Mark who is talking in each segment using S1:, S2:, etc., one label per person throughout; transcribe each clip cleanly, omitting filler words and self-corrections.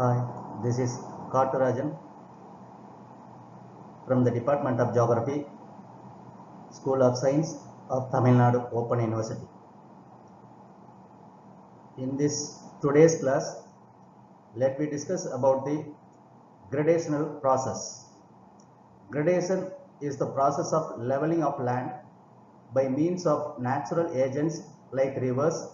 S1: Hi, this is Katturajan from the Department of Geography, School of Science of Tamil Nadu Open University. In this today's class, let me discuss about the gradational process. Gradation is the process of leveling of land by means of natural agents like rivers,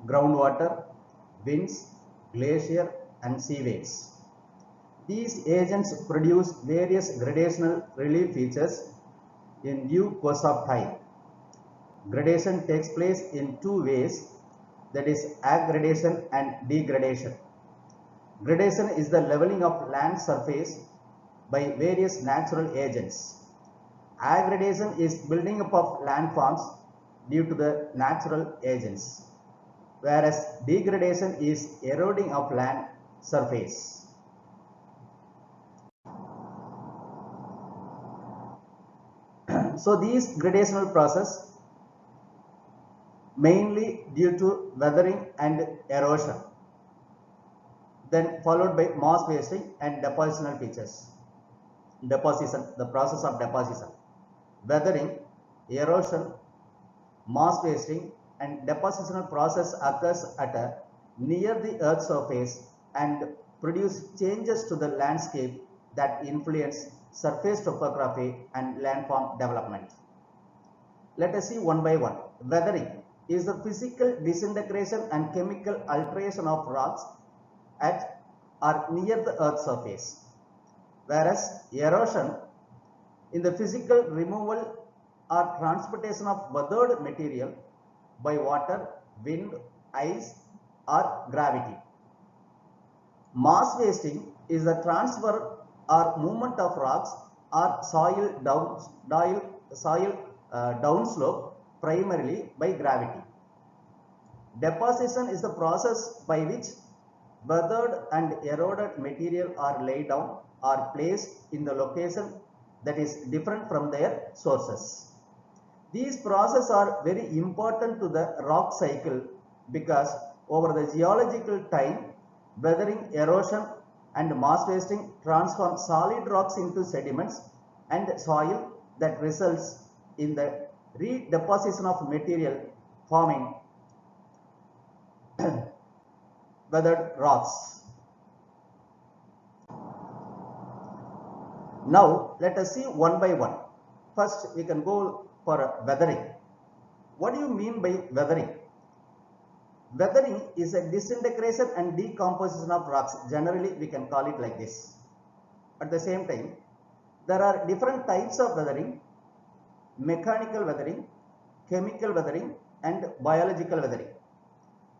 S1: groundwater, winds, glacier and sea waves. These agents produce various gradational relief features in due course of time. Gradation takes place in two ways, that is aggradation and degradation. Gradation is the leveling of land surface by various natural agents. Aggradation is building up of landforms due to the natural agents, whereas degradation is eroding of land surface. So these gradational process mainly due to weathering and erosion, then followed by mass wasting and depositional features. Deposition, the process of deposition. Weathering, erosion, mass wasting and depositional process occurs at near the earth's surface and produce changes to the landscape that influence surface topography and landform development. Let us see one by one. Weathering is the physical disintegration and chemical alteration of rocks at or near the earth's surface, whereas erosion in the physical removal or transportation of weathered material by water, wind, ice or gravity. Mass wasting is the transfer or movement of rocks or soil downslope primarily by gravity. Deposition is the process by which weathered and eroded material are laid down or placed in the location that is different from their sources. These processes are very important to the rock cycle because over the geological time, weathering, erosion and mass wasting transform solid rocks into sediments and soil that results in the redeposition of material forming weathered rocks. Now let us see one by one. First we can go for weathering. What do you mean by weathering? Weathering is a disintegration and decomposition of rocks. Generally we can call it like this. At the same time, there are different types of weathering: mechanical weathering, chemical weathering and biological weathering.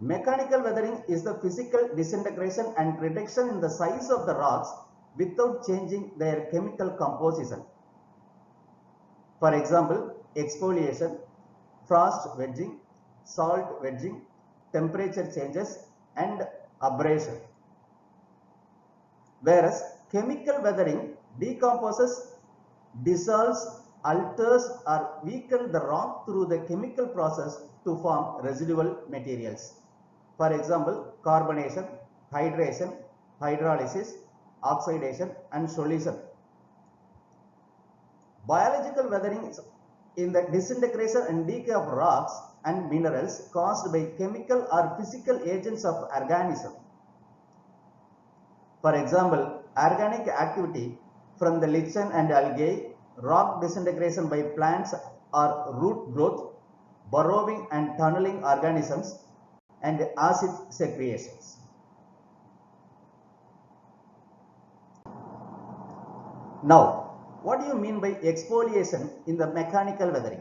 S1: Mechanical weathering is the physical disintegration and reduction in the size of the rocks without changing their chemical composition. For example, exfoliation, frost wedging, salt wedging, temperature changes and abrasion. Whereas chemical weathering decomposes, dissolves, alters or weakens the rock through the chemical process to form residual materials. For example, carbonation, hydration, hydrolysis, oxidation and solution. Biological weathering is in the disintegration and decay of rocks and minerals caused by chemical or physical agents of organism. For example, organic activity from the lichen and algae, rock disintegration by plants or root growth, burrowing and tunneling organisms and acid secretions. Now, what do you mean by exfoliation in the mechanical weathering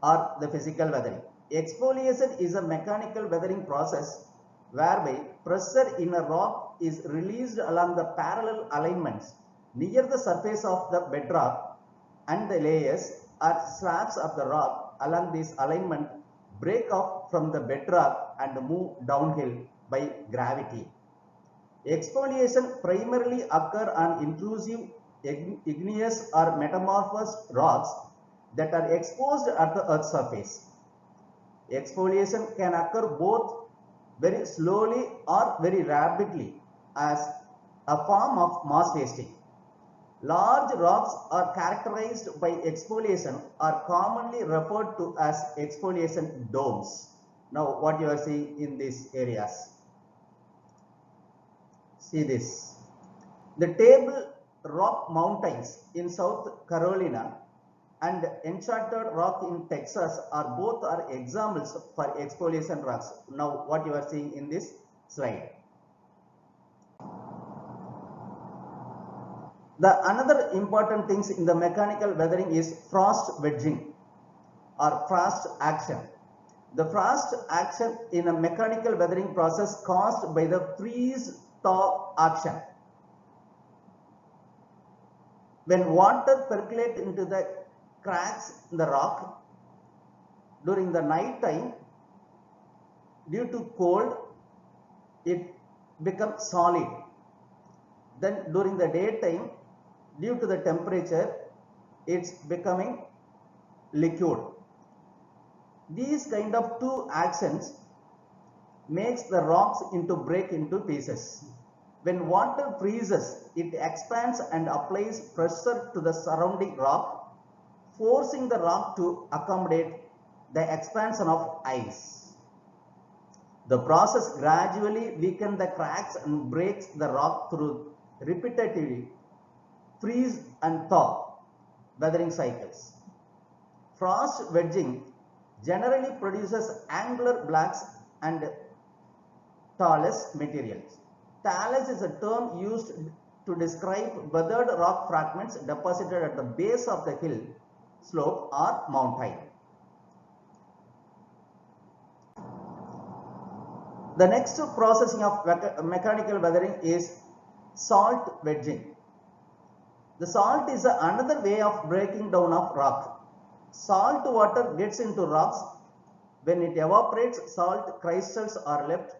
S1: or the physical weathering? Exfoliation is a mechanical weathering process whereby pressure in a rock is released along the parallel alignments near the surface of the bedrock, and the layers or slabs of the rock along this alignment break off from the bedrock and move downhill by gravity. Exfoliation primarily occur on intrusive igneous or metamorphosed rocks that are exposed at the earth's surface. Exfoliation can occur both very slowly or very rapidly as a form of mass wasting. Large rocks are characterized by exfoliation are commonly referred to as exfoliation domes. Now what you are seeing in these areas. See this. The Table Rock Mountains in South Carolina and Enchanted Rock in Texas are both examples for exfoliation rocks. Now what you are seeing in this slide. The another important things in the mechanical weathering is frost wedging or frost action. The frost action in a mechanical weathering process caused by the freeze-thaw action. When water percolates into the cracks in the rock during the night time, due to cold, it becomes solid. Then during the daytime, due to the temperature, it's becoming liquid. These kind of two actions makes the rocks into break into pieces. When water freezes, it expands and applies pressure to the surrounding rock, forcing the rock to accommodate the expansion of ice. The process gradually weakens the cracks and breaks the rock through repetitive freeze and thaw weathering cycles. Frost wedging generally produces angular blocks and talus materials. Talus is a term used to describe weathered rock fragments deposited at the base of the hill, slope or mountain. The next processing of mechanical weathering is salt wedging. The salt is another way of breaking down of rock. Salt water gets into rocks. When it evaporates, salt crystals are left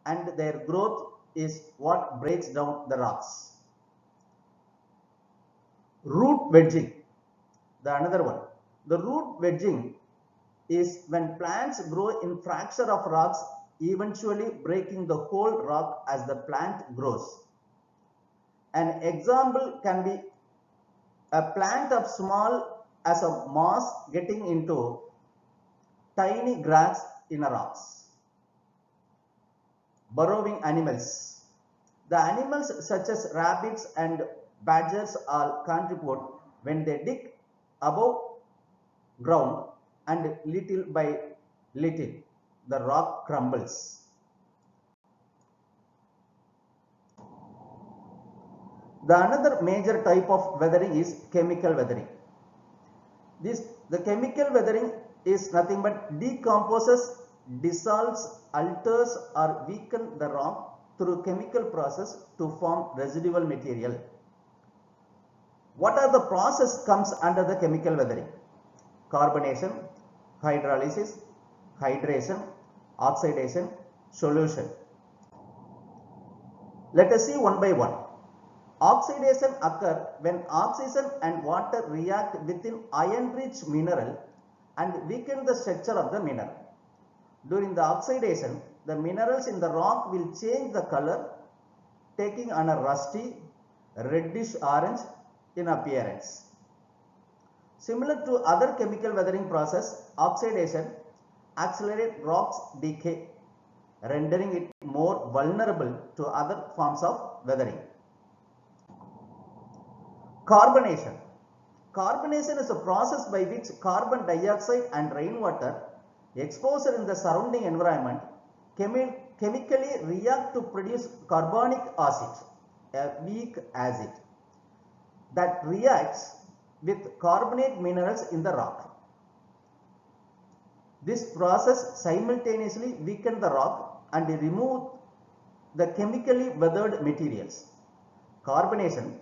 S1: and their growth is what breaks down the rocks. Root wedging, the another one. The root wedging is when plants grow in fracture of rocks, eventually breaking the whole rock as the plant grows. An example can be a plant of small as a moss getting into tiny grass in a rocks. Burrowing animals. The animals such as rabbits and badgers all contribute when they dig above ground and little by little the rock crumbles. The another major type of weathering is chemical weathering. The chemical weathering is nothing but decomposes, dissolves, alters or weakens the rock through chemical process to form residual material. What are the process comes under the chemical weathering? Carbonation, hydrolysis, hydration, oxidation, solution. Let us see one by one. Oxidation occurs when oxygen and water react within iron-rich mineral and weaken the structure of the mineral. During the oxidation, the minerals in the rock will change the color, taking on a rusty, reddish orange in appearance. Similar to other chemical weathering process, oxidation accelerates rock's decay, rendering it more vulnerable to other forms of weathering. Carbonation. Carbonation is a process by which carbon dioxide and rainwater exposed in the surrounding environment chemically react to produce carbonic acid, a weak acid, that reacts with carbonate minerals in the rock. This process simultaneously weakens the rock and removes the chemically weathered materials. Carbonation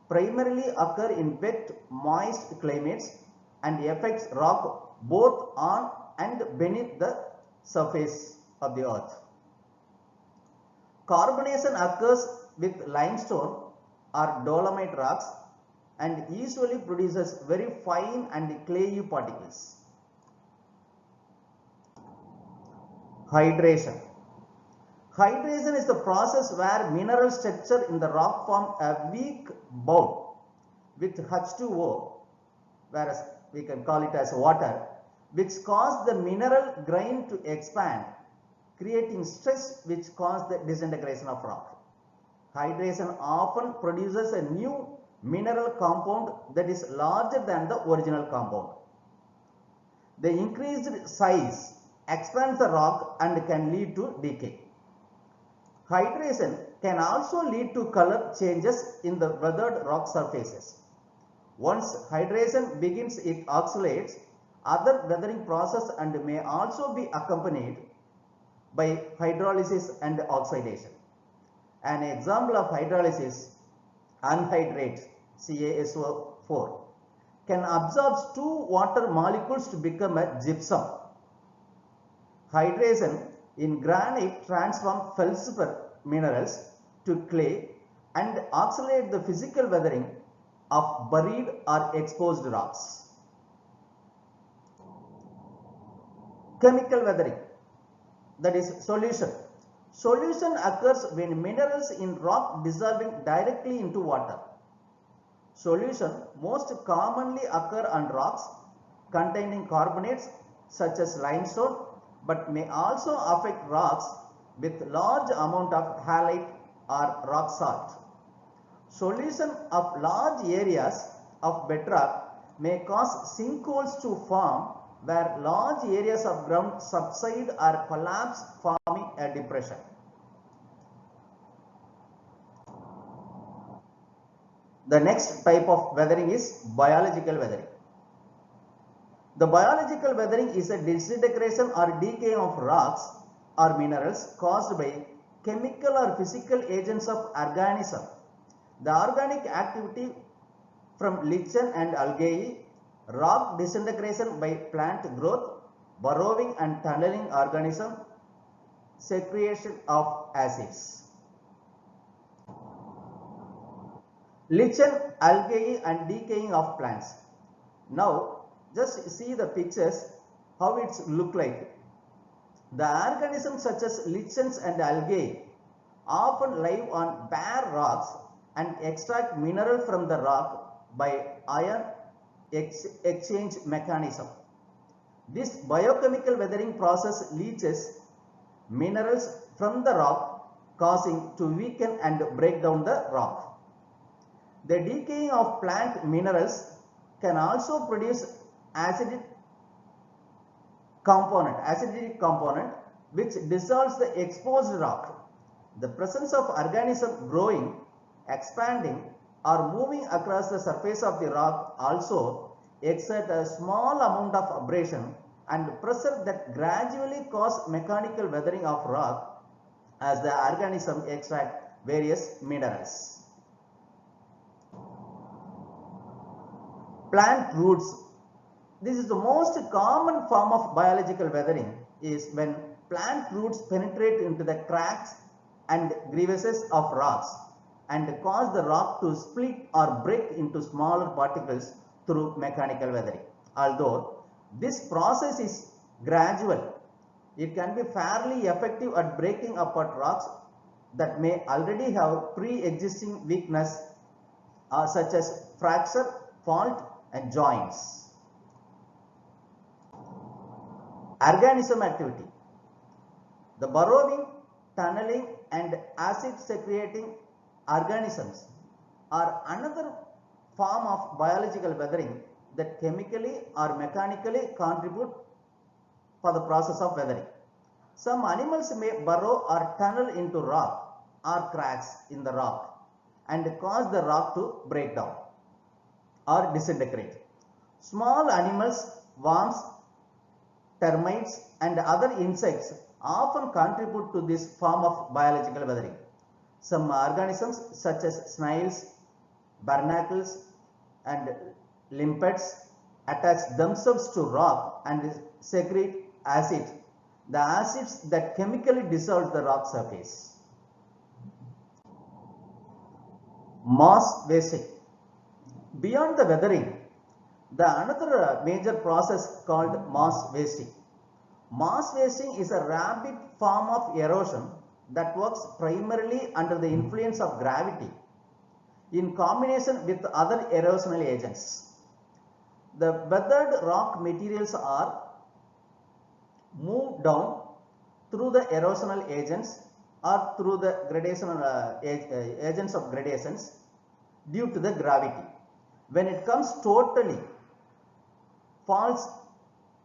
S1: primarily occur in wet, moist climates and affects rock both on and beneath the surface of the earth. Carbonation occurs with limestone or dolomite rocks and usually produces very fine and clayey particles. Hydration. Hydration is the process where mineral structure in the rock form a weak bond with H2O, whereas we can call it as water, which cause the mineral grain to expand, creating stress which cause the disintegration of rock. Hydration often produces a new mineral compound that is larger than the original compound. The increased size expands the rock and can lead to decay. Hydration can also lead to color changes in the weathered rock surfaces. Once hydration begins, it accelerates other weathering process and may also be accompanied by hydrolysis and oxidation. An example of hydrolysis, anhydrate CaSO4 can absorb two water molecules to become a gypsum. Hydration in granite transforms feldspar minerals to clay and accelerate the physical weathering of buried or exposed rocks. Chemical weathering, that is solution. Solution occurs when minerals in rock dissolving directly into water. Solution most commonly occur on rocks containing carbonates such as limestone, but may also affect rocks with large amount of halite or rock salt. Solution of large areas of bedrock may cause sinkholes to form where large areas of ground subside or collapse, forming a depression. The next type of weathering is biological weathering. The biological weathering is a disintegration or decay of rocks or minerals caused by chemical or physical agents of organism. The organic activity from lichen and algae, rock disintegration by plant growth, burrowing and tunneling organism, secretion of acids. Lichen, algae and decaying of plants. Now just see the pictures how it look like. The organisms such as lichens and algae often live on bare rocks and extract mineral from the rock by ion exchange mechanism. This biochemical weathering process leaches minerals from the rock, causing to weaken and break down the rock. The decaying of plant minerals can also produce acidic component which dissolves the exposed rock. The presence of organism growing, expanding or moving across the surface of the rock also exert a small amount of abrasion and pressure that gradually cause mechanical weathering of rock as the organism extract various minerals. Plant roots. This is the most common form of biological weathering is when plant roots penetrate into the cracks and crevices of rocks and cause the rock to split or break into smaller particles through mechanical weathering. Although this process is gradual, it can be fairly effective at breaking apart rocks that may already have pre-existing weakness such as fracture, fault and joints. Organism activity. The burrowing, tunneling and acid secreting organisms are another form of biological weathering that chemically or mechanically contribute for the process of weathering. Some animals may burrow or tunnel into rock or cracks in the rock and cause the rock to break down or disintegrate. Small animals, worms, termites and other insects often contribute to this form of biological weathering. Some organisms such as snails, barnacles and limpets attach themselves to rock and secrete acid, the acids that chemically dissolve the rock surface. Moss wasting. Beyond the weathering, another major process called moss wasting. Moss wasting is a rapid form of erosion that works primarily under the influence of gravity in combination with other erosional agents. The weathered rock materials are moved down through the erosional agents or through the gradational agents of gradations due to the gravity. When it comes totally falls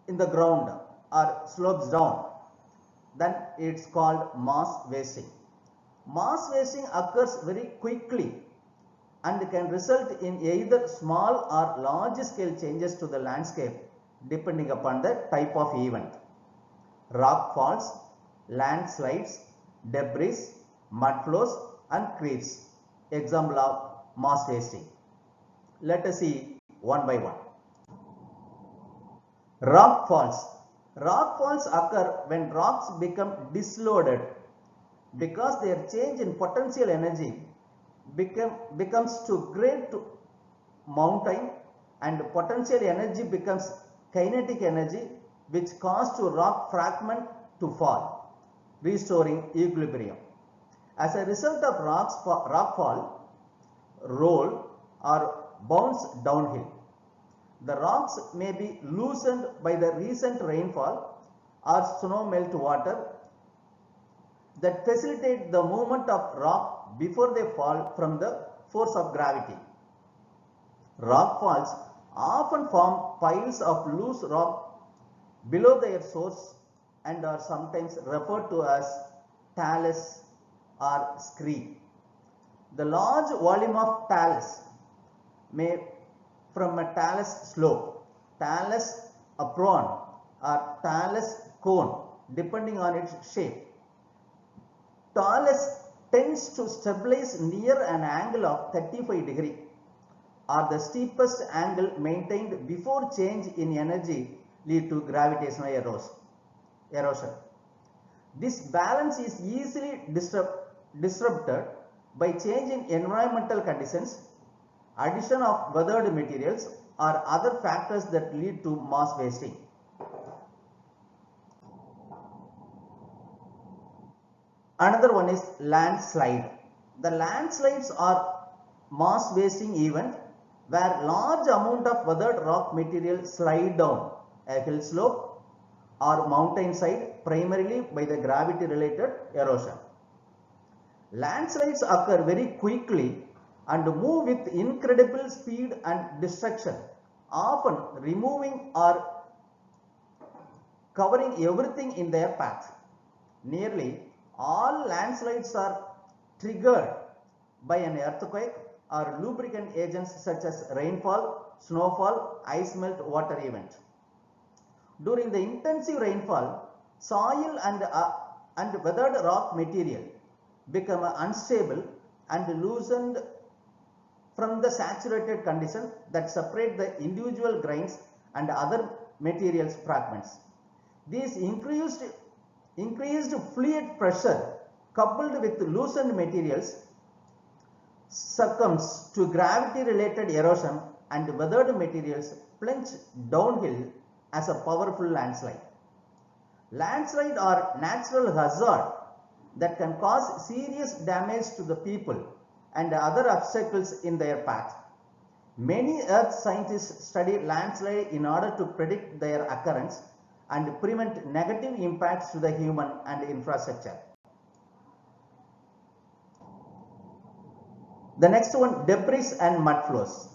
S1: in the ground or slopes down, then it's called mass wasting. Mass wasting occurs very quickly and can result in either small or large scale changes to the landscape depending upon the type of event. Rock falls, landslides, debris, mud flows and creeks. Example of mass wasting. Let us see one by one. Rock falls. Rock falls occur when rocks become disloaded because their change in potential energy becomes too great to mountain, and potential energy becomes kinetic energy, which causes to rock fragment to fall, restoring equilibrium. As a result of rock fall, roll or bounce downhill. The rocks may be loosened by the recent rainfall or snow melt water that facilitate the movement of rock before they fall from the force of gravity. Rock falls often form piles of loose rock below their source and are sometimes referred to as talus or scree. The large volume of talus may from a talus slope, talus apron or talus cone depending on its shape. Talus tends to stabilize near an angle of 35 degrees or the steepest angle maintained before change in energy lead to gravitational erosion. This balance is easily disrupted by change in environmental conditions, addition of weathered materials or other factors that lead to mass wasting. Another one is landslide. The landslides are mass wasting event where large amount of weathered rock material slide down a hill slope or mountainside primarily by the gravity related erosion. Landslides occur very quickly and move with incredible speed and destruction, often removing or covering everything in their path. Nearly all landslides are triggered by an earthquake or lubricant agents such as rainfall, snowfall, ice melt, water event. During the intensive rainfall, soil and weathered rock material become unstable and loosened from the saturated condition that separate the individual grains and other materials fragments. These increased fluid pressure coupled with loosened materials succumbs to gravity related erosion and weathered materials plunge downhill as a powerful landslide. Landslides are natural hazard that can cause serious damage to the people and other obstacles in their path. Many earth scientists study landslides in order to predict their occurrence and prevent negative impacts to the human and infrastructure. The next one, debris and mud flows.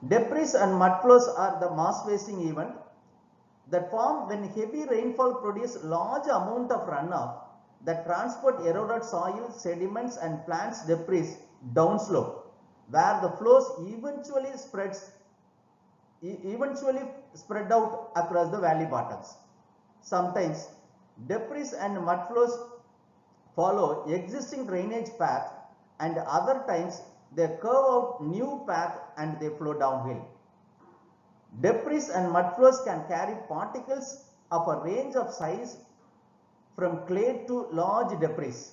S1: Debris and mud flows are the mass wasting event that form when heavy rainfall produces large amount of runoff that transport eroded soil, sediments and plants debris downslope, where the flows eventually spread out across the valley bottoms. Sometimes debris and mud flows follow existing drainage path and other times they curve out new path and they flow downhill. Debris and mud flows can carry particles of a range of size from clay to large debris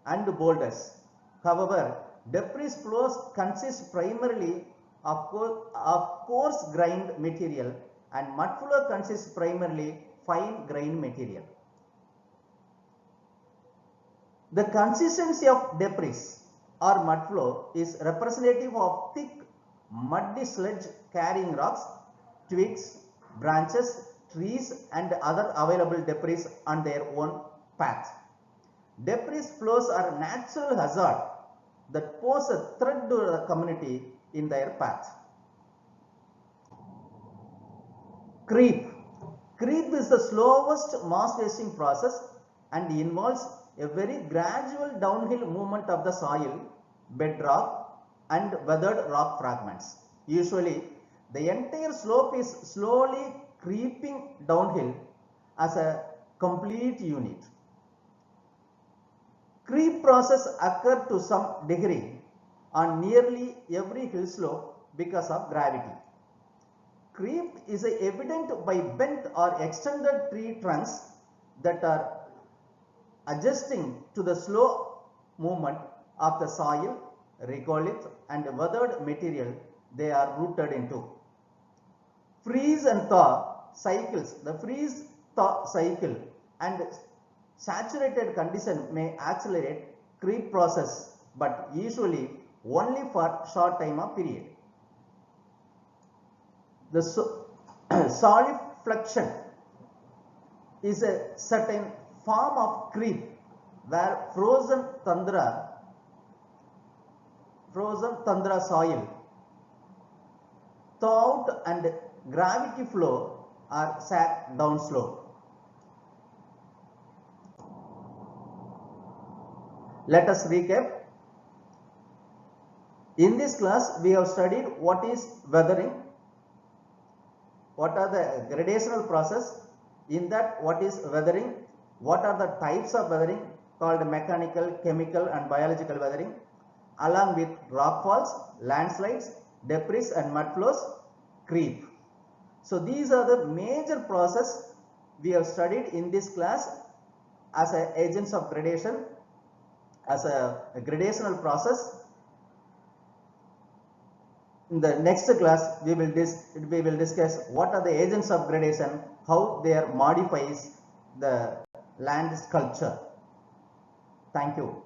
S1: and boulders. However, debris flows consist primarily of coarse grained material and mud flow consists primarily fine grained material. The consistency of debris or mud flow is representative of thick muddy sludge carrying rocks, twigs, branches, trees and other available debris on their own path. Debris flows are natural hazard that pose a threat to the community in their path. Creep. Creep is the slowest mass wasting process and involves a very gradual downhill movement of the soil, bedrock and weathered rock fragments. Usually, the entire slope is slowly creeping downhill as a complete unit. Creep process occurs to some degree on nearly every hill slope because of gravity. Creep is evident by bent or extended tree trunks that are adjusting to the slow movement of the soil, regolith and weathered material they are rooted into. Freeze and thaw cycles, the freeze-thaw cycle and saturated condition may accelerate creep process, but usually only for short time of period. The solifluction is a certain form of creep where frozen tundra soil, thawed and gravity flow are sacked downslope. Let us recap. In this class, we have studied what is weathering, what are the gradational process, in that what is weathering, what are the types of weathering called mechanical, chemical and biological weathering, along with rockfalls, landslides, debris and mud flows, creep. So these are the major process we have studied in this class as agents of gradation, as a gradational process. In the next class, we will discuss what are the agents of gradation, how they modifies the land sculpture. Thank you.